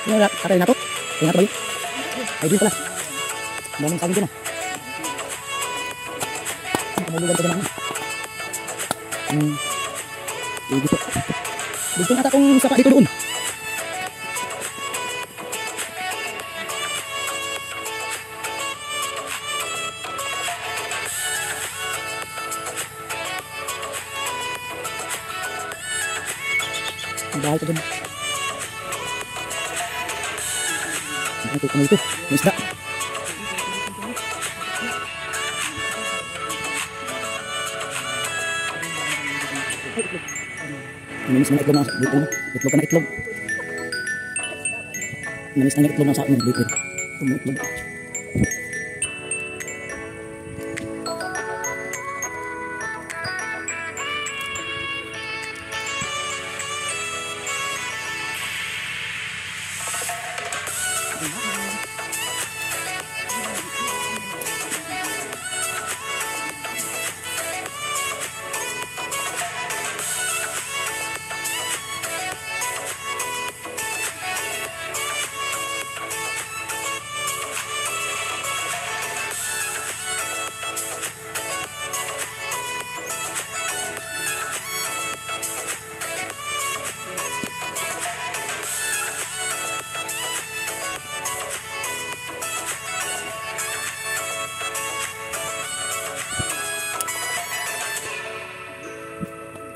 Kakay na to. Kaya na to ba yun? Ay, din pala. Daming saging dyan ah. Kamulugan ko din ako. Dito. Dito ata kong saka dito doon. Ang bahay ko dun. Ito kami ito. May isda. Namis na itlog na dito. Itlog ka na itlog. Namis na itlog na sa akin dito. Itlog.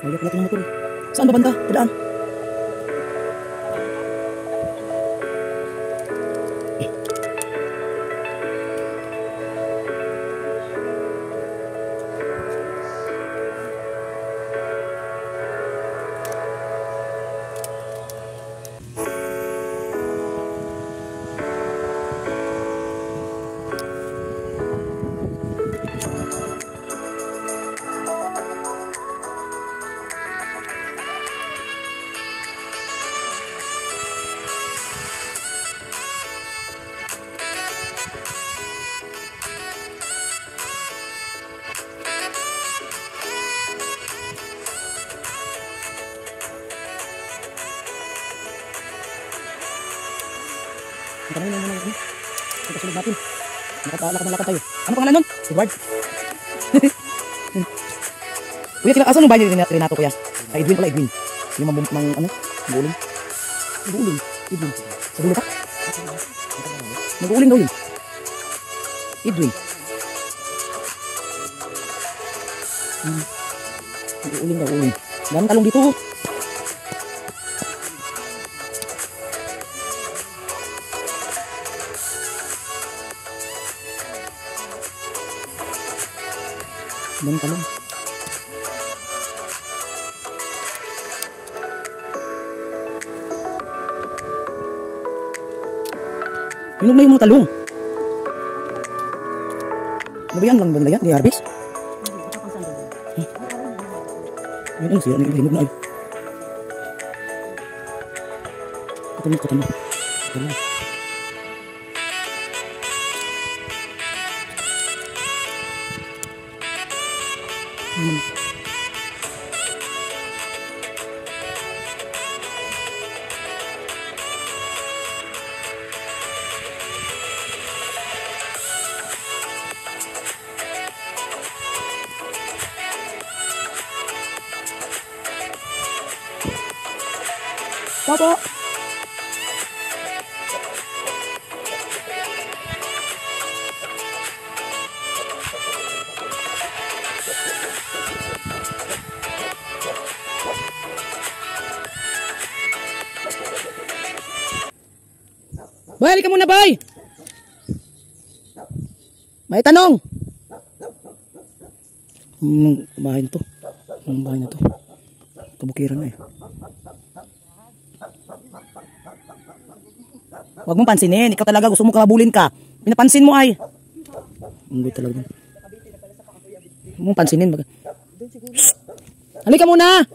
Kaya pala ito ng motor. Saan ba banda? Padaan. Ito na yun. Ito sulog natin. Nakapalakad tayo. Ano pangalan nun? Edward? Kuya, asan yung bahay ni Renato, kuya? Ay, Edwin pala, Edwin. Yung ano? Mag-uuling. Mag-uuling. Edwin. Sa dulo ka? Mag-uuling daw yun. Edwin. Mag-uuling daw, uuling. Daming talong dito. Daming talong. Hinog na yung mga talong. Nabayaan lang ba nila yan? Di harvest? Ayun siya. Hinog na ay. Katama. Talong. Papa. Bay, halika muna, bay. May tanong. Bahay na to. Ang bahay na to. Kabukiran na eh. Huwag mong pansinin. Ikaw talaga gusto mo kabulin ka. Pinapansin mo ay. Hindi talaga. Huwag mong pansinin. Shhh! Halika muna.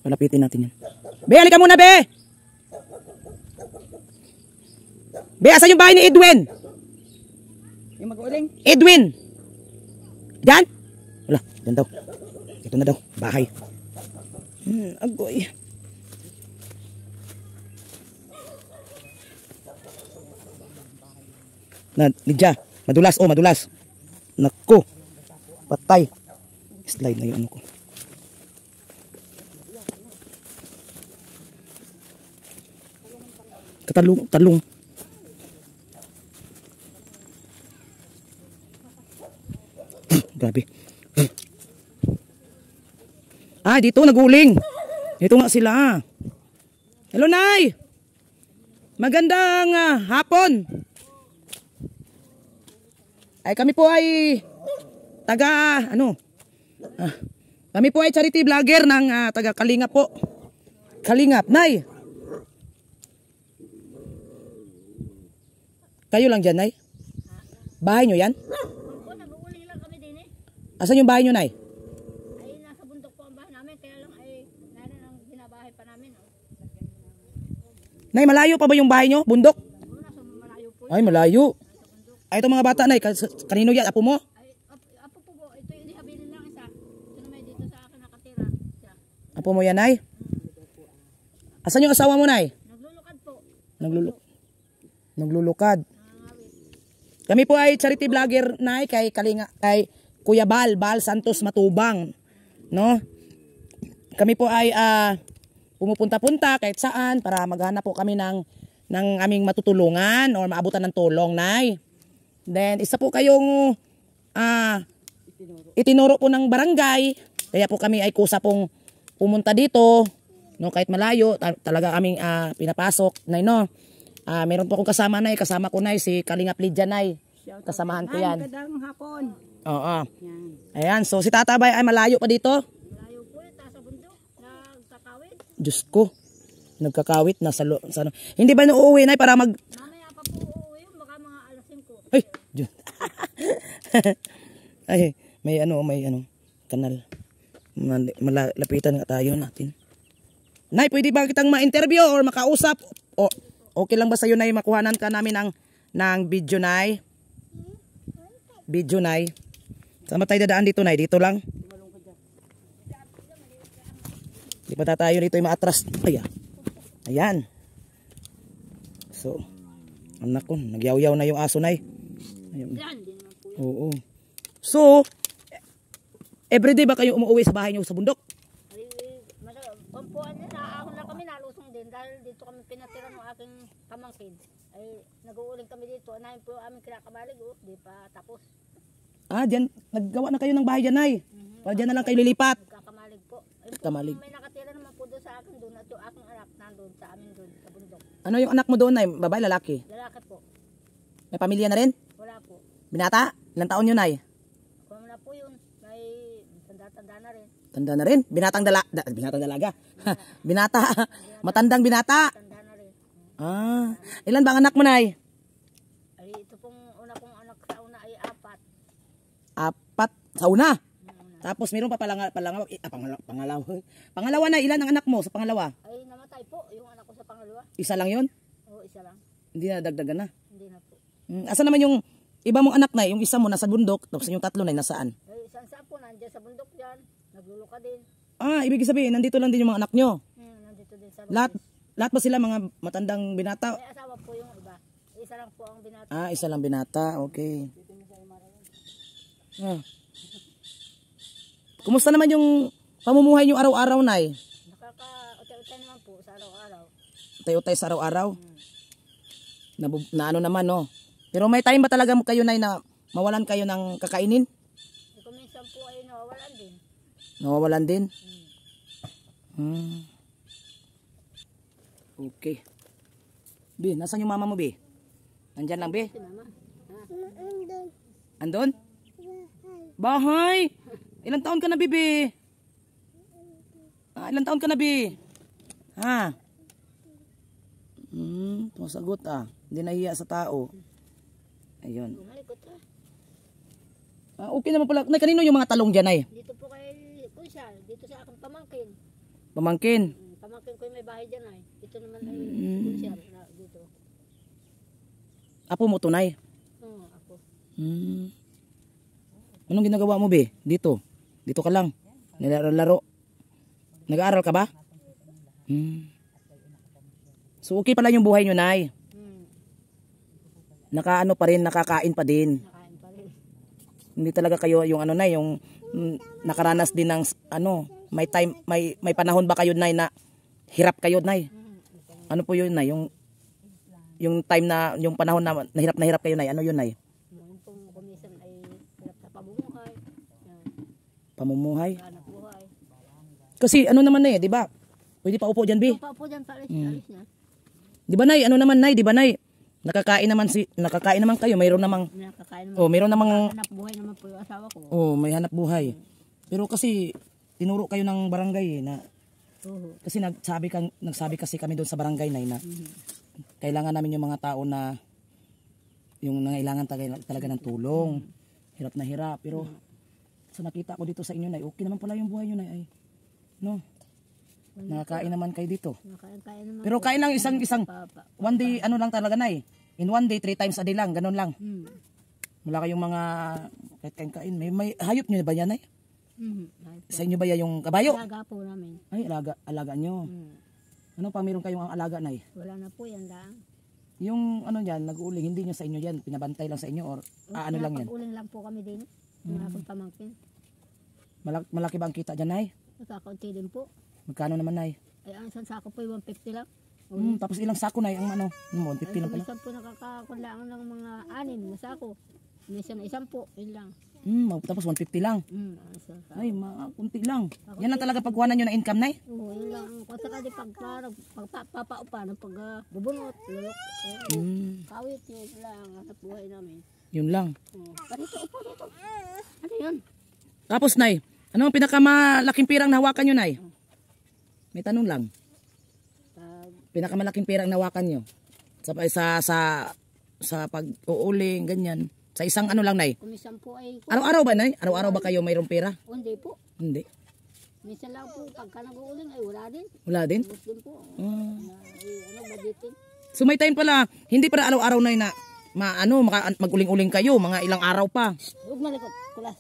Palapitin natin yan. Be, halika muna, be. Be, asan yung bahay ni Edwin? Yung mag-uling? Edwin. Diyan? Wala, diyan daw. Ito na daw, bahay. Agoy. Lidya, madulas, madulas. Naku, patay. Slide na yung ano ko. Talong. Grabe. Dito naguling. Dito nga sila. Hello, Nay. Magandang hapon. Kami po ay kami po ay charity vlogger ng taga Kalingap po. Kalingap, Nay. Kayo lang dyan, Nay? Bahay nyo yan? Opo, nag-uuling lang kami din eh. Asan yung bahay nyo, Nay? Ay, nasa bundok po ang bahay namin, kaya lang ay narin ang binabahay pa namin. Oh. Nay, malayo pa ba yung bahay nyo? Bundok? Oo, nasa malayo po. Ay, malayo. Ay, itong mga bata, Nay. Kanino yan? Apo mo? Ay, apo po, ito yung ihabilin lang isa. Ito na may dito sa akin nakatira. Siya. Apo mo yan, Nay? Asan yung asawa mo, Nay? Naglulukad po. Naglulukad. Kami po ay charity vlogger, Nay, kay Kuya Bal Santos Matubang, no? Kami po ay pumupunta-punta kahit saan para maghanap po kami ng aming matutulungan o maabutan ng tulong, Nay. Then isa po kayong itinuro po ng barangay, kaya po kami ay kusa pong pumunta dito, no, kahit malayo, talaga kaming pinapasok, Nay, no? Meron po akong kasama, Nay. Kasama ko, Nay, si Kalingap Lidya, Nay. Kasamahan ko yan. Magandang hapon. Oo. Yan. Ayan. So, si Tatabay ay malayo pa dito. Malayo po yun, sa bundok. Nagkakawid. Diyos ko. Nagkakawit na sa hindi ba uuwi, Nay, para mag... Mamaya pa po uuwi yun, baka mga alas 5. Ay! Diyos. Ay, may kanal. Malapitan nga tayo natin. Nay, pwede ba kitang ma-interview or makausap? O, okay lang ba sa'yo, Nay, makuhanan ka namin ng video, Nay? Video, Nay. Saan ba tayo dadaan dito, Nay? Dito lang? Di pa tayo dito yung maatras. Ayan. So, anak ko, nagyaw-yaw na yung aso, Nay. Ayan. Yan, din naman po yun. Oo. So, everyday ba kayo umuwi sa bahay niyo sa bundok? Pampuan niya, naahon lang kami, nalusong din. Dahil dito kami pinatira ng aking pamangkin. Ay, nag-uuling kami dito. Anahin po aming kinakabalig, di pa tapos. Diyan, naggawa na kayo ng bahay dyan, Nay. Para dyan na lang kayo lilipat. Nagkakamalig po. Ayun po, Kamalig. may nakatira naman po doon sa akin doon. At yung aking anak nandun sa amin doon, sa bundok. Ano yung anak mo doon, Nay? Babae, lalaki? Lalaki po. May pamilya na rin? Wala po. Binata? Ilang taon yun, Nay? Kung na po yun, may tanda-tanda na rin. Tanda na rin? Binatang dalaga. Binata. Matandang binata. Tanda na rin. Ilan ba ang anak mo, Nay? Ay, ito pong una kong anak sa una ay 4. 4 sa una. Tapos meron pa pangalawa. Pangalawa, na, ilan ang anak mo sa pangalawa? Ay, namatay po yung anak ko sa pangalawa. Isa lang yun? Oo, isa lang. Hindi na dagdagan na. Hindi na po. Asa naman yung iba mong anak, Nay? Yung isa mo nasa bundok, tapos yung tatlo, Nay, nasaan? Ay, saan po, nandiyan sa bundok yan. Nagluluka din. Ibig sabihin, nandito lang din yung mga anak nyo. Nandito din sa Lahat ba sila mga matandang binata? may asawa po yung iba. Isa lang po ang binata. Isa lang binata. Okay. Kumusta naman yung pamumuhay nyo araw-araw, Nay? Nakaka-utay-utay naman po sa araw-araw. Utay-utay sa araw-araw? Na ano naman, no? Pero may time ba talaga kayo, Nay, na mawalan kayo ng kakainin? Kung minsan po ay nawawalan din. Nawawalan din? Okay. Bi, nasan yung mama mo, Bi? Nandyan lang, Bi? Si mama. Andon? Bahay! Ilang taon ka na, Bibi? Ilang taon ka na, Bi? Tumasagot, Hindi nahiya sa tao. Ayun. Malikot Okay naman pala. Nay, kanino yung mga talong dyan, Nay? Dito po kay Kunsal. Dito sa aking pamangkin. Pamangkin. Pamangkin ko yung may bahay dyan ay. Dito naman ay Kunsal. Dito. Apo mo to, Nay? Oo, ako. Anong ginagawa mo, Bi? Dito. Dito ka lang. Nilaro-laro. Nag-aaral ka ba? Hmm. So okay pala yung buhay nyo, Nay. Nakaano pa rin, nakakain pa din. Nakain pa rin. Hindi talaga kayo yung ano, Nay, yung nakaranas din ng ano, may time, may panahon ba kayo, Nay, na hirap kayo, Nay? Ano po yun, Nay? Yung time na, yung panahon na hirap kayo, Nay. Ano yun, Nay? Noon pong kumisan ay hirap sa pamumuhay. Yan. Pamumuhay. Hanap buhay. Kasi ano naman na di ba? Pwede pa upo dyan, Bi. Pa po dyan, alis niya. Di ba, Nay? Ano naman, Nay? Di ba, Nay? Nakakain naman kayo. Mayroon namang, Nakakain naman. oh, mayroon namang, Hanap buhay naman po yung asawa ko. oh, may hanap buhay. Pero kasi, tinuro kayo ng barangay na, kasi nagsabi kasi kami doon sa barangay, Nay, na kailangan namin yung mga tao na, yung nangailangan talaga ng tulong. Hirap na hirap. Pero, sa nakita ko dito sa inyo, Nay, okay naman pala yung buhay nyo, Nay. Ay, no? Nakakain naman kayo dito. Nakakain naman. Pero kain lang isang one day ano lang talaga, Nay. In one day 3 times a day lang, ganun lang. Wala kayong mga kahit kain. May hayop nyo ba yan, Nay? Sa inyo ba yan yung kabayo? Alaga po namin. Ay, alaga nyo. Ano pa meron kayong alaga, Nay? Wala na po yan lang. Yung ano yan, nag-uuling, hindi nyo sa inyo yan, pinabantay lang sa inyo or ano lang yan? Pag-uling lang po kami din. Yung akong pamangkin. Malaki ba ang kita dyan, Nay? Nagkakaunti din po. Magkano naman, Nay? Ay, ang isang sako po, 150 lang. Tapos ilang sako, Nay, ang ano? 150 lang pala. Minsan po nakakakulangan ng mga 6 na sako. Minsan 1 po, yun lang. Tapos 150 lang. Ay, kunti lang. Yan lang talaga pagkuhanan nyo na income, Nay? Oo, yun lang. Kung saka di pagpapaupa ng pagbubunot, lulok, kawit, yun lang. Ang buhay namin. Yun lang. Parito, upo dito. Ano yun? Tapos, Nay, ano ang pinakamalaking pirang nahawakan nyo, Nay? May tanong lang. Pinakamalaking pirang nahawakan nyo? Sa pag-uuling, ganyan. Sa isang ano lang, Nay? Kumisan po ay... Araw-araw ba, Nay? Araw-araw ba kayo mayroong pera? Hindi po. Hindi. Minsan lang po, pagka nag-uuling ay wala din. Wala din? Ubus din po. Budgeting. So may time pala, hindi para araw-araw, Nay, na mag-uling-uling kayo, mga ilang araw pa. Huwag malikot, kulas.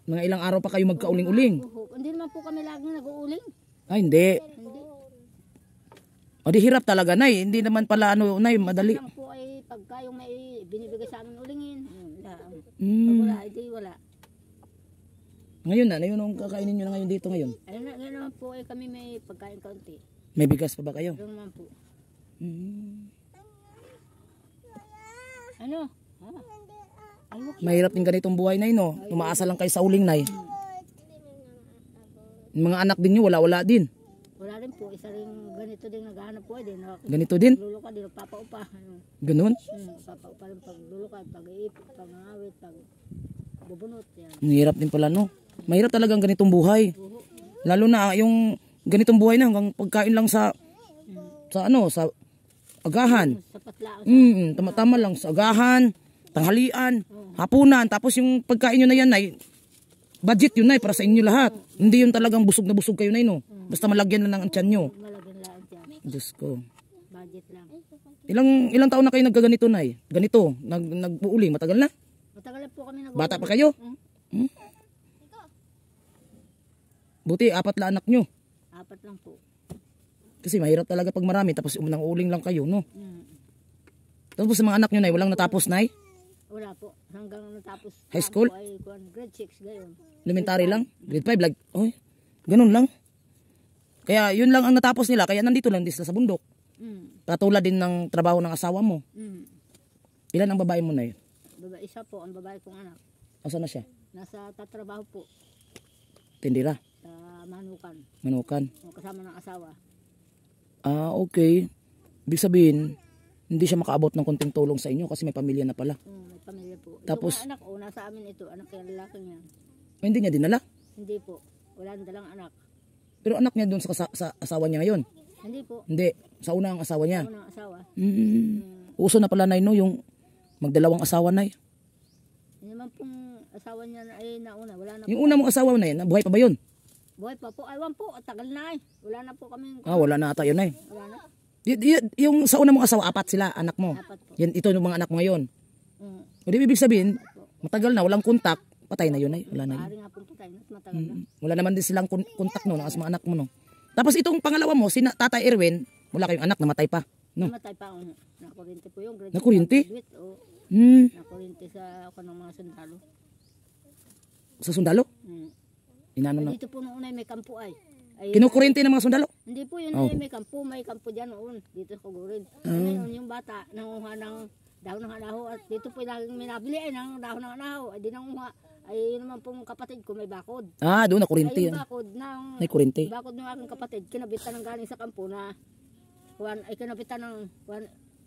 Mga ilang araw pa kayo magka-uling-uling. Hindi naman po kami laging nag-uuling. Ay, hindi. Hindi. O di hirap talaga, Nay. Hindi naman pala Nay, madali. Lang po ay pagka yung may binibigay sa amin ulingin. Pag Mm. wala, hindi wala. Ngayon na, yun ang kakainin nyo na ngayon dito ngayon. Ayun naman po ay kami may pagkain kaunti. May bigas pa ba kayo? Doon naman po. Mm. Ano? Ay, wag. Mahirap din ganitong buhay, Nay, no? Umaasa lang kayo sa uling, Nay. Yung mga anak din nyo, wala din. Wala rin po. Isa rin ganito din naghahanap po. Ganito din? Luluka din, papaupa. Ganun? Papaupa rin pagluluka, pag-iipit, pag-ngawit, pag-bubunot. Yan. Mahirap din pala, no? Mahirap talagang ganitong buhay. Lalo na yung ganitong buhay na hanggang pagkain lang sa agahan. Sapat lang. Tama-tama lang sa agahan, tanghalian, hapunan. Tapos yung pagkain nyo na yan, Nay, budget yun, Nay, para sa inyo lahat. Hindi yun talagang busog na busog kayo, Nay, no? Basta malagyan lang ang tiyan nyo. Malagyan lang dyan. Diyos ko. Budget lang. Ilang taon na kayo nagkaganito, Nay? Ganito, nag-uuling, matagal na? Matagal na po kami nag-uuling. Bata pa kayo? Buti, 4 lang anak nyo. 4 lang po. Kasi mahirap talaga pag marami, tapos nang uuling lang kayo, no? Tapos sa mga anak nyo, Nay, walang natapos, Nay? Wala po. Hanggang natapos. High school? Ay, grade 6 gayon. Elementary lang? Grade 5, like, ganun lang. Kaya yun lang ang natapos nila, kaya nandito lang din sila sa bundok. Katulad din ng trabaho ng asawa mo. Ilan ang babae mo, Nay? Isa po, ang babae kong anak. Asan na siya? Nasa tatrabaho po. Tindira? Sa Manukan. Manukan? Kasama ng asawa. Okay. Ibig sabihin, hindi siya makaabot ng konting tulong sa inyo kasi may pamilya na pala. May pamilya po. Tapos, yung anak, nasa amin ito. Anak kaya lalaki niya. Hindi niya dinala? Hindi po. Wala nang dalang anak. Pero anak niya doon sa asawa niya ngayon? Hindi po. Hindi. Sa una ang asawa niya? Sa unang asawa. Uso na pala, Nay, no? Yung magdalawang asawa, Nay. Yung naman pong asawa niya ay nauna. Wala na po. Yung una mong asawa na yan, buhay pa ba yun? Buhay pa po. Aywan po. Tagal na eh. Wala na po kami. Wala na ata yun, Nay. Wala na. Yung sa una mong asawa, 4 sila, anak mo. 4 po. Yan, ito yung mga anak mo ngayon. O di ibig sabihin, matagal na, walang kontak, patay na yun, Nay. Wala na yun. Maaari nga pong patay. Mas matagal na. Wala naman din silang kontak no, ng mga anak mo, no? Tapos itong pangalawa mo, si Tatay Erwin, wala kayong anak, namatay pa. No? Namatay pa ako. Nakuryente po yung grade. Nakuryente? O, Hmm. nakuryente sa ako ng mga sundalo. Sa sundalo? Hmm. Inano na. Dito po noon ay may kampo ay. Kinukuryente ng mga sundalo? Hindi po yun Oh. ay may kampo dyan noon. Dito sa Kugurin. Ngayon yung bata, nanguha ng dahon ng anaho at dito po laging minabili ay ng dahon ng anaho. Ay di nanguha. Ay yun naman pong kapatid ko may bakod. Ah, doon na Ay kuryente. yung bakod ng May kuryente. bakod ng aking kapatid, kinabitan ng galing sa kampo na ay kinabitan ng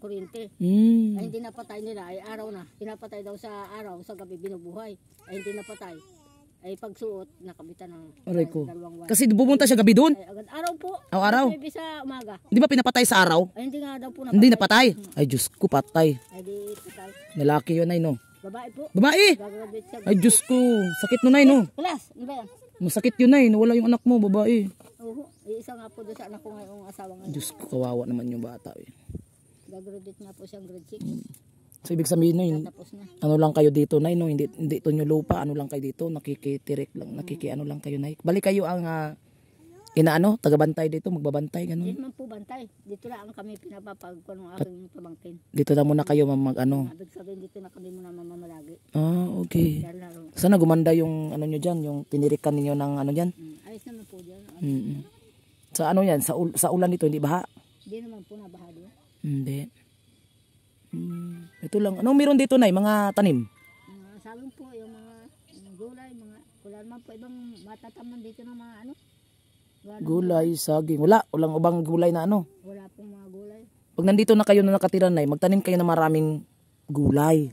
kuryente. Hmm. Ay hindi napatay nila, ay araw na. Pinapatay daw sa araw, sa gabi binubuhay. Ay hindi napatay. Ay pagsuot, nakabitan ng Aray ko. dalawang buwan. Kasi pumunta siya gabi doon. Ay agad araw po. Araw. Maybe sa umaga. Di ba pinapatay sa araw? Ay hindi nga daw po napatay. Hindi napatay. Ay, Diyos ko, patay. Ay di patay. Lalaki yun ay, no? Babae po. Babae! Gagraduate siya. Ay, Diyos ko. Sakit nun ay, no? Class, ano ba yan? Masakit yun ay. Nawala yung anak mo, babae. Oo. Isa nga po doon sa anak ko ngayong asawa ngayon. Diyos ko, kawawa naman yung bata. Eh. Gagraduate nga po siyang grade 6. So, ibig sabihin, no, Tapos na. ano lang kayo dito, nay, no? Hindi ito nyo lupa. Ano lang kayo dito? Nakikitirik lang. Ano lang kayo, nay. Balik kayo ang inaano, tagabantay dito, magbabantay, Hindi ganun. naman po bantay. Dito lang kami pinapapagkuhan ng aking pamangkin. Dito na muna kayo ano. Ibig sabihin dito na kami muna mamamalagi. Ah, okay. Dahil laro. Sana gumanda yung ano nyo dyan, yung tinirikan ninyo ng ano dyan. Ayos naman po dyan. Mm. Sa ano yan, sa ulan dito, hindi baha? Hindi naman po nabaha doon. Hindi. Ito lang. Anong meron dito, nay? Mga tanim? Mga saging po, yung mga gulay, wala naman po ibang matataman dito ng mga ano. Gulay, saging. Walang ubang gulay na ano. Wala pong mga gulay. Pag nandito na kayo na nakatira, nay, magtanim kayo ng maraming gulay.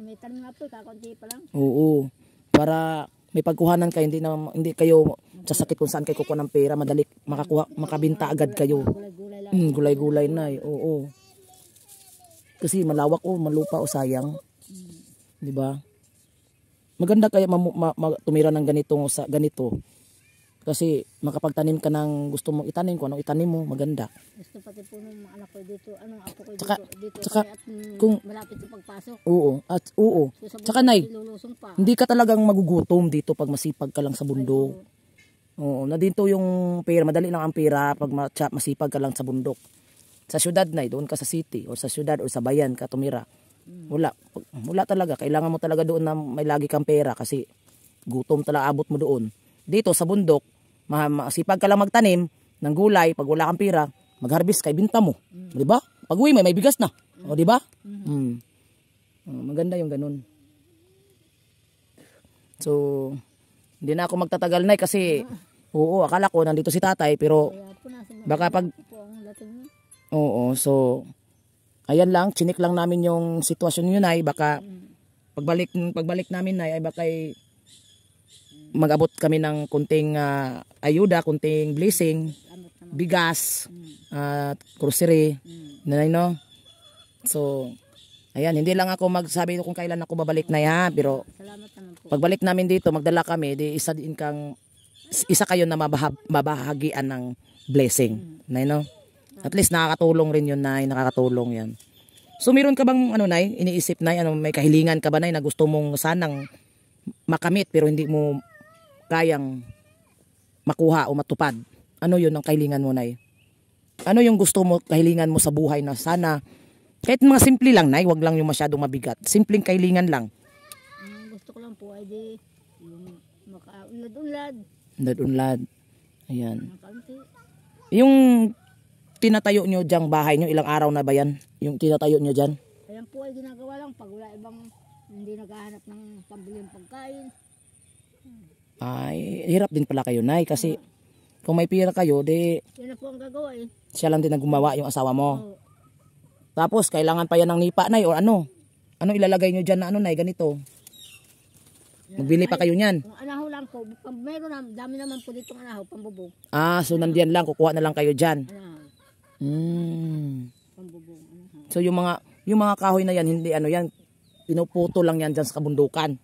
May tanim nga po, kakunti pa lang. Oo. Para may pagkuhanan kayo, hindi kayo sasakit kung saan kayo kukuha ng pera, madali makabinta agad kayo. Gulay-gulay lang. Gulay-gulay na oo. Kasi malawak malupa sayang. 'Di ba? Maganda kaya tumira ng ganito. Kasi makapagtanim ka ng gusto mong itanim, kung anong itanim mo, maganda. Gusto pati po ng anak ko dito, anong apo ko dito Tsaka, at kung malapit sa pagpasok. oo. So, sa Tsaka nay, lulusong pa. hindi ka talagang magugutom dito pag masipag ka lang sa bundok. Oo, na dito yung pera, madali lang ang pera pag masipag ka lang sa bundok. Sa syudad na, doon ka sa city o sa syudad o sa bayan ka tumira. Wala talaga. Kailangan mo talaga doon na may lagi kang pera kasi gutom talaga abot mo doon. Dito sa bundok, masipag ka lang magtanim ng gulay, pag wala kang pera, mag-harvest kay binta mo. 'Di ba? Pag uwi may bigas na. O 'di ba? Maganda yung ganun. So, hindi na ako magtatagal na kasi oo, akala ko nandito si tatay pero Kaya po nasa mga baka pag po ang dating niya. oo, so ayan lang, chinik lang namin yung sitwasyon niyo, nay. Baka pagbalik namin, nay, ay baka mag-abot kami ng kunting ayuda, kunting blessing, bigas, at grocery, nanay, no? So, ayan, hindi lang ako magsabi kung kailan ako babalik na ha, pero Salamat naman po. pagbalik namin dito, magdala kami, di isa kayo na mabahagian ng blessing, nay, no? At least nakakatulong rin yun, nay, nakakatulong yan. So, meron ka bang, nay, iniisip, nay, may kahilingan ka ba, nay, na gusto mong sanang makamit pero hindi mo kayang makuha o matupad? Ano yun ang kahilingan mo, nay? Ano yung gusto mo, kahilingan mo sa buhay na sana, kahit mga simple lang, nay, wag lang yung masyadong mabigat. Simpleng kahilingan lang. Gusto ko lang po ay di yung makaunlad-unlad. Unlad. Ayan. Ng kaunti. Yung tinatayo nyo dyang bahay nyo, ilang araw na ba yan? Yung tinatayo nyo dyan? Ayan po ay ginagawa lang pag wala ibang hindi naghahanap ng pambiling pagkain. Ay, hirap din pala kayo, nay, kasi kung may pira kayo, di Yan na po ang gagawa eh. siya lang din ang gumawa, yung asawa mo. Oo. Tapos, kailangan pa yan ng nipa, nay, o ano? Ano ilalagay nyo dyan na nay, ganito? Magbili pa kayo niyan. Kung anahaw lang po, meron na, dami naman po ditong anahaw, pambubog. Ah, so nandiyan lang, kukuha na lang kayo dyan. Anahaw, pambubog, anahaw. So yung mga kahoy na yan, hindi yan, pinuputo lang yan dyan sa kabundukan.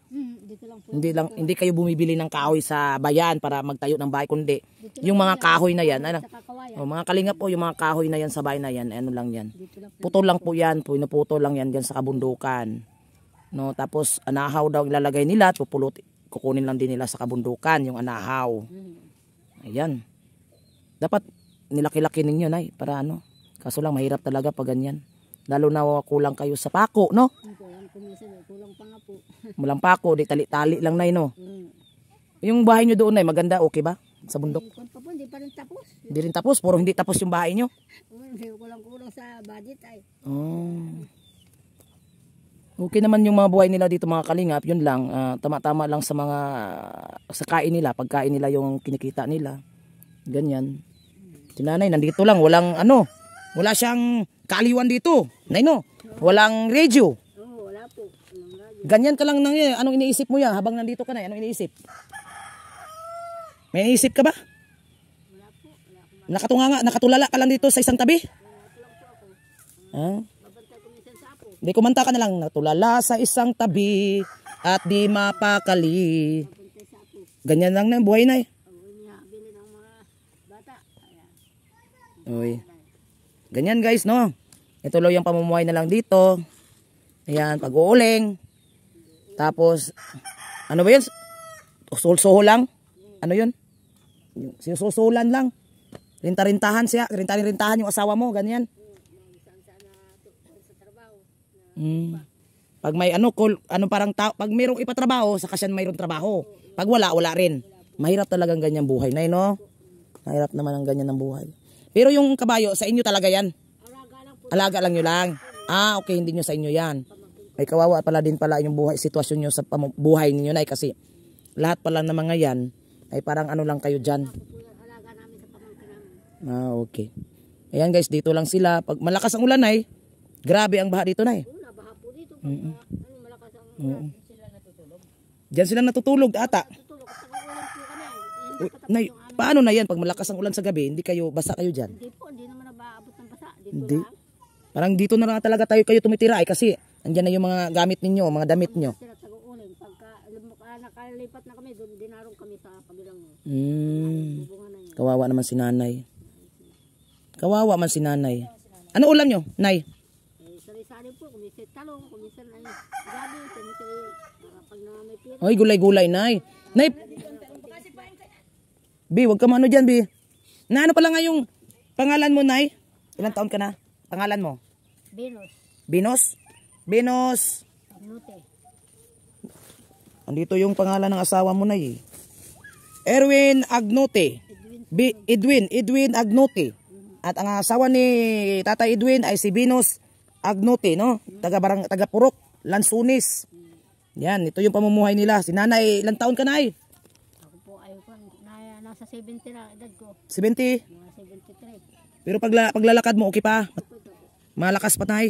Dito lang po. Hindi kayo bumibili ng kahoy sa bayan para magtayo ng bahay, kundi yung mga kahoy na yan, Sa kakawayan, mga kalingap po, yung mga kahoy na yan sa bahay na yan, ano lang yan. dito lang po. Putol lang po yan, pinuputo lang yan dyan sa kabundukan. No, tapos anahaw daw ilalagay nila at kukunin lang din nila sa kabundukan yung anahaw. Ayan. Dapat nilaki-laki ninyo, Nay, para ano. Kaso lang, mahirap talaga pag ganyan. Lalo na kulang kayo sa pako, no? Kulang pa nga po. Walang pako, di tali-tali lang, Nay, no? Mm. Yung bahay nyo doon, Nay, maganda, okay ba? Sa bundok? Hindi pa rin tapos. Hindi rin tapos, puro hindi tapos yung bahay nyo. Kulang sa budget ay. Oh. Okay naman yung mga buhay nila dito, mga kalingap. Yun lang, tama-tama lang sa mga sa kain nila, pagkain nila yung kinikita nila. Ganyan. Si nanay nandito lang, walang ano, wala siyang kaaliwan dito. Nay, no? Walang radio. Oo, wala po. Ganyan ka lang nang anong iniisip mo yan habang nandito ka na? Anong iniisip? May iniisip ka ba? Wala po. Nakatunganga, nakatulala ka lang dito sa isang tabi? Ah? Babantay ko minsan sa apo. Di kumanta ka na lang, natulala sa isang tabi at di mapakali. Babantay sa apo. Ganyan lang na ang buhay, Nay. Bili ng mga bata. Ayan. Uy. Ganyan, guys, no? Ituloy yung pamumuhay na lang dito. Ayan, pag-uuling. Tapos, ano ba yun? Suhol lang? Ano yun? Sinususulan lang. Rinta-rintahan siya. Rinta-rintahan yung asawa mo, ganyan. Pag may ano parang pag mayroong ipatrabaho, saka siya mayroong trabaho. Pag wala, wala rin. Mahirap talagang ganyan buhay, Nay, no? Mahirap naman ang ganyan ng buhay. Pero yung kabayo, sa inyo talaga yan. Alaga lang nyo lang. Ah, okay, hindi nyo sa inyo yan. May kawawa pala din pala yung buhay, sitwasyon nyo sa buhay ninyo, Nay, kasi lahat pala ng mga yan ay parang ano lang kayo dyan. Alaga namin sa pamangkin namin. Ah, okay. Ayan, guys, dito lang sila. Pag malakas ang ulan, Nay, grabe ang baha dito, Nay. Nabaha po dito. Malakas ang ulan. Sila natutulog. Diyan sila natutulog, ata. Tutulog. At nag-ulan po kami. Uy, Nay, paano na yan? Pag malakas ang ulan sa gabi, hindi kayo, basa kayo dyan? Hindi po. Hindi naman nabaabot ng basa. Dito Hindi. lang. Parang dito na lang talaga kayo tumitira, ay kasi andyan na yung mga gamit ninyo, mga damit nyo. Sila tag-uuling. Pagka nakalipat na kami, doon dinarong kami sa kabilang bubungan na yun. Kawawa naman si nanay. Kawawa man si nanay. Ano ulam nyo, Nay? Sari-sari po. Kumisay talong. Kumisay na yun. Gabi. Kumisay pag na may pira. Ay, gulay-gulay, Nay. Nay! Bi, wag ka maano dyan, Bi. Na ano pala nga yung pangalan mo, Nay? Ilang taon ka na? Pangalan mo? Venus. Binos? Binos. Nute. Andito yung pangalan ng asawa mo, Nay. Erwin Agnote. Edwin Agnote. At ang asawa ni Tata Edwin ay si Binos Agnote, no? Taga Purok, Lansunis. Yan, ito yung pamumuhay nila. Si nanay, ilang taon ka, Nay? Ako po ayoko. Nasa 70 na edad ko. 70? Mga 73. Pero paglalakad mo, okay pa? Malakas pa, Nay?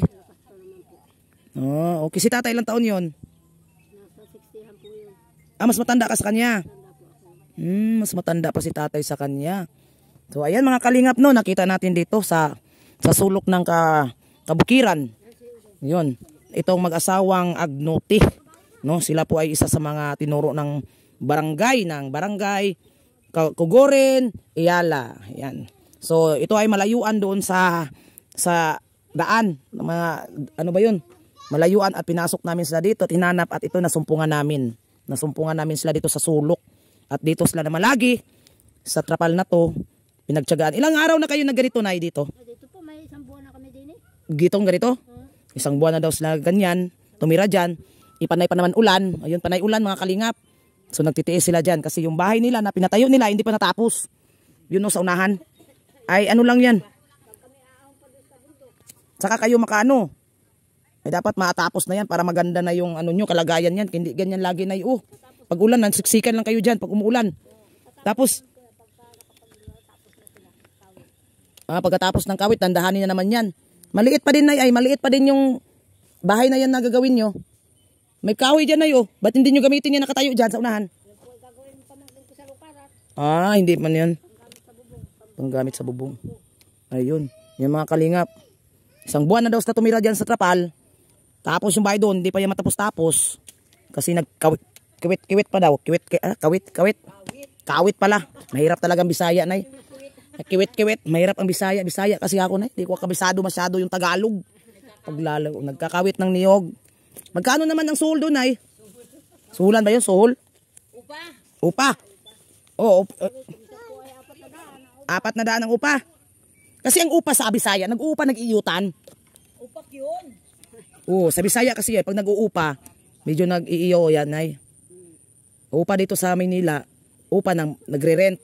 Oh, okay. Si Tata, ilang taon yon? Nasa 60 po yun. Ah, mas matanda ka sa kanya? Tanda po ako. Mas matanda pa si tatay sa kanya. So, ayan mga kalingap, no? Nakita natin dito sa sulok ng kabukiran. Yun. Itong mag-asawang Agnote. No? Sila po ay isa sa mga tinuro ng barangay Kugorin, Iyala. Ayan. So, ito ay malayuan doon sa daan. Mga, ano ba yun? Malayuan at pinasok namin sila dito at hinanap at ito nasumpungan namin. Nasumpungan namin sila dito sa sulok. At dito sila naman lagi sa trapal na to. Pinagtyagaan. Ilang araw na kayo nagganito, Nay, dito? Dito po may isang buwan na kami din eh. Gitong ganito? Isang buwan na daw sila ganyan. Tumira dyan. Ipanay pa naman ulan. Ayun, panay ulan mga kalingap. So nagtitiis sila dyan kasi yung bahay nila na pinatayo nila hindi pa natapos. Yun no, sa unahan. Ay ano lang yan. Saka kayo makaano. Ay dapat matapos na yan para maganda na yung ano nyo, kalagayan yan. Hindi ganyan lagi na yung pag ulan, nansiksikan lang kayo dyan pag umuulan. Tapos pagkatapos ng kawit, tandahanin na naman yan. Maliit pa din, Nay, ay maliit pa din yung bahay na yan na gagawin nyo. May kahoy dyan, Nay, oh. Ba't hindi nyo gamitin yan nakatayo dyan sa unahan? Ah, hindi man yan. Panggamit sa bubong. Ayun, yung mga kalingap. Isang buwan na daw sa tumira dyan sa trapal. Tapos yung bahay doon, hindi pa yan matapos-tapos. Kasi nagkawit pa daw. Kawit pala. Mahirap talagang Bisaya, Nay. Kiwit, mahirap ang Bisaya kasi ako, Nay, di ko kabisado masyado yung Tagalog. Paglalo, nagkakawit ng niyog. Magkano naman ang suhol doon, Nay? Suhulan ba yun, suhol? Upa. Oo. 400 ang upa. Kasi ang upa sa Bisaya, nag-uupa, nag-iiyutan. Upak yun. Oo, sa Bisaya kasi pag nag-uupa, medyo nag-iiyo yan ay. Upa dito sa Maynila, upa nang nagre-rent.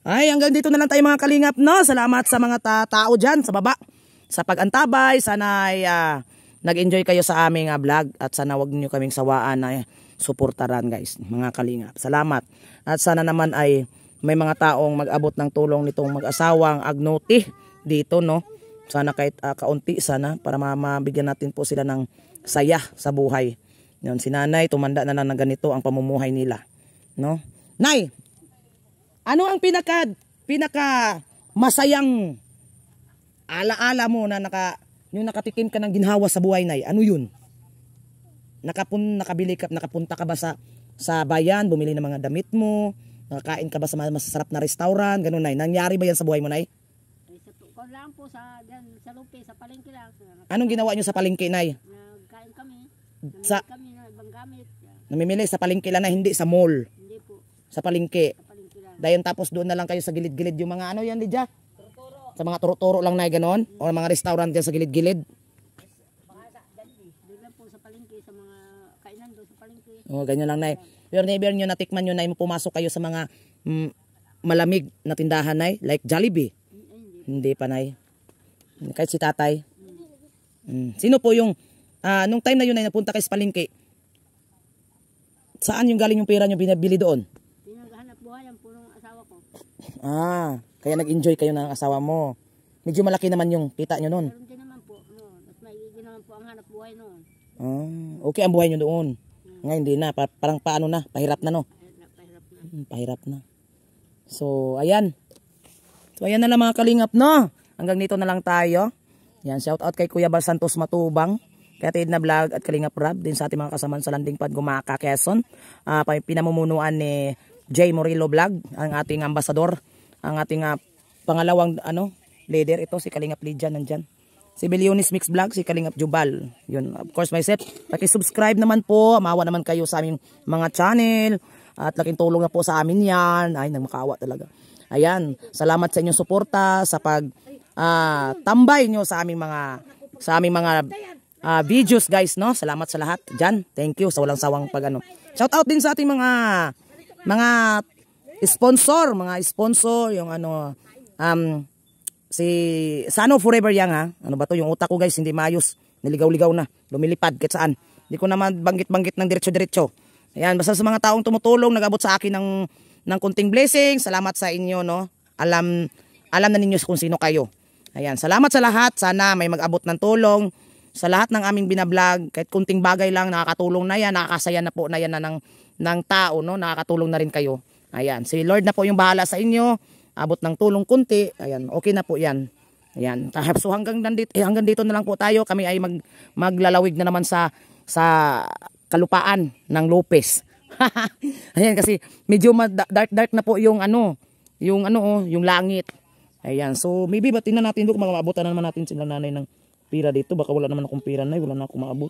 Ay, hanggang dito na lang tayo mga kalingap, no? Salamat sa mga tao dyan sa baba. Sa pag-antabay, sana ay nag-enjoy kayo sa aming vlog. At sana wag niyo kaming sawaan na suportaran guys, mga kalingap. Salamat. At sana naman ay may mga taong mag-abot ng tulong nitong mag-asawang Agnuti dito, no? Sana kahit kaunti sana para mabigyan natin po sila ng saya sa buhay. Yun, si nanay, tumanda na lang ng ganito ang pamumuhay nila, no? Nay, ano ang pinaka masayang alaala mo na yung nakatikim ka ng ginhawa sa buhay, Nay? Ano yun? Nakapunta ka ba sa bayan, bumili ng mga damit mo? Nakakain ka ba sa masasarap na restaurant? Ganun, Nay. Nangyari ba yan sa buhay mo, Nay? Ko lang po sa lupi, sa palengke lang. Anong ginawa nyo sa palengke, Nay? Nagkain kami. Sa, Kami na ibang gamit. namimili sa palengke lang na, hindi sa mall. Hindi po. Sa palengke. Sa palengke lang. Dayon tapos doon na lang kayo sa gilid-gilid yung mga ano yan, Lydia? Sa mga turo-turo lang, Nay, ganon? O mga restaurant dyan sa gilid-gilid? Hindi lang po sa palengke, sa mga kainan doon sa palengke. O, ganyan lang, Nay. Pero never nyo natikman nyo, Nay, pumasok kayo sa mga malamig na tindahan, Nay? Like Jollibee? Hindi pa, Nay. Kahit si tatay. Sino po yung, nung time na yun, Nay, napunta kayo sa palengke, saan yung galing yung pera nyo binabili doon? Pinaghanap buhay ang purong asawa ko. Kaya nag-enjoy kayo ng asawa mo. Medyo malaki naman yung kita nyo noon. Meron din naman po noon. At may naman po ang hanap buhay noon. Okay ang buhay nyo doon. Ngayon hindi na. Parang paano na? Pahirap na, no? Pahirap na. Pahirap na. So, ayan. So, ayan na lang mga kalingap, no? Hanggang dito na lang tayo. Yan, shout out kay Kuya Bal Santos Matubang, kay Tid na Vlog at Kalingap Rab, din sa ating mga kasamaan sa Landing Pad Gumaka, Quezon. Pinamumunuan ni Jay Morillo Vlog, ang ating ambasador, ang ating pangalawang leader. Ito si Kalingap Lydia nandyan. Si Billionis Mix Vlog, si Kalingap Jubal. Yun, of course, myself. Paki-subscribe naman po. Maawa naman kayo sa aming mga channel. At laking tulong na po sa amin yan. Ay, nagmakaawa talaga. Ayan, salamat sa inyong suporta, sa pag tambay nyo sa aming mga videos, guys, no? Salamat sa lahat dyan. Thank you sa walang sawang shout out din sa ating mga sponsor, yung si Sano Forever Young, ha. Ano ba to, yung utak ko, guys, hindi maayos. Niligaw-ligaw na, lumilipad kahit saan. Hindi ko naman banggit-banggit ng diretso-diretso. Ayan, basta sa mga taong tumutulong, nag-abot sa akin ng kunting blessing. Salamat sa inyo, no? Alam na ninyo kung sino kayo. Ayan, salamat sa lahat. Sana may mag-abot ng tulong sa lahat ng aming binablog. Kahit kunting bagay lang, nakakatulong na yan, nakakasaya na po na yan ng tao, no? Nakakatulong na rin kayo. Ayan, si Lord na po yung bahala sa inyo. Abot ng tulong kunti. Ayan, okay na po yan. Ayan, so hanggang dito na lang po tayo. Kami ay maglalawig na naman sa kalupaan ng Lopez. Ayan, kasi medyo dark na po yung langit. Ayan, so maybe tingnan natin doon kung maabutan na naman natin sila nanay ng pira dito. Baka wala naman akong pira, Nay. Wala na akong maabot.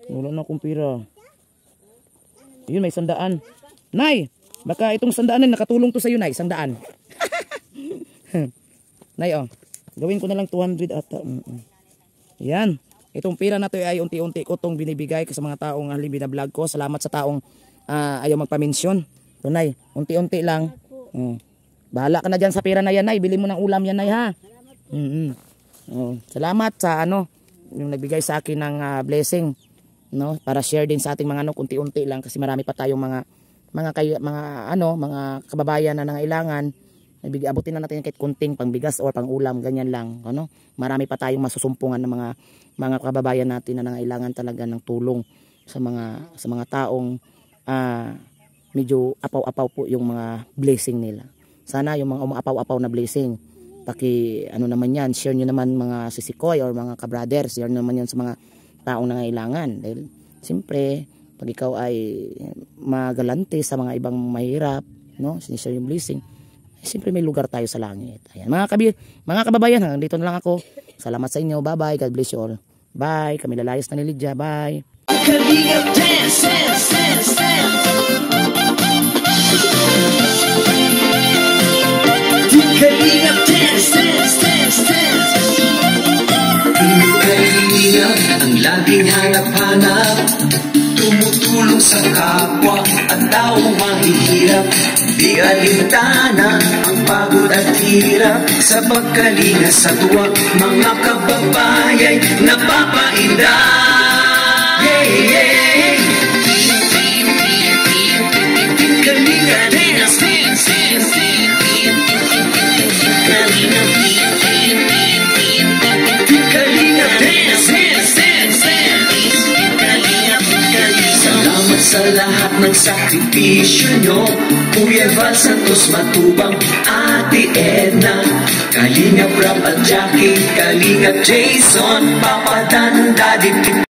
Wala na akong pira. Yun, may 100. Nay, baka itong 100 na nakatulong to sa iyo, Nay. 100. Nay, gawin ko na lang 200 ata. Yan. Itong pira na to ay unti-unti ko itong binibigay sa mga taong binablog ko. Salamat sa taong ayaw magpamensyon. So, Nay, unti-unti lang. Bahala ka na dyan sa pira na yan, Nay. Bili mo ng ulam yan, Nay, ha? Salamat sa yung nagbigay sa akin ng blessing, no? Para share din sa ating mga unti-unti lang kasi marami pa tayong mga kababayan na nangailangan. Abutin na natin kahit kunting pangbigas o pangulam, ganyan lang, ano? Marami pa tayong masusumpungan ng mga kababayan natin na nangailangan talaga ng tulong sa mga taong medyo apaw-apaw po yung mga blessing nila. Sana yung mga umaapaw-apaw na blessing, naman yan, share nyo naman mga sisikoy or mga kabrothers, share naman yan sa mga taong nangailangan. Dahil siyempre, pag ikaw ay magalante sa mga ibang mahirap, no, sinishare yung blessing, siyempre may lugar tayo sa langit. Ayan, mga kababayan, hanggang dito na lang ako. Salamat sa inyo. Bye-bye. God bless you all. Bye. Kami lalayas na ni Lydia. Bye. Kalingap dance, dance, dance, dance. Team Kalingap ang laging hanap-hanap, tumutulong sa kapwa at taong mahihirap. Di alintana ang pagod at hirap, sa pagkalinga sa tuwa mga kababayay napapainda. Yeah, yeah. Kalinga dance, dance, dance, sa lahat ng sakripisyo nyo, Kuya Val Santos Matubang, Ate Edna, Kalingap Rap at Jackie, Kalingap Jason, Papa Dan, Daddy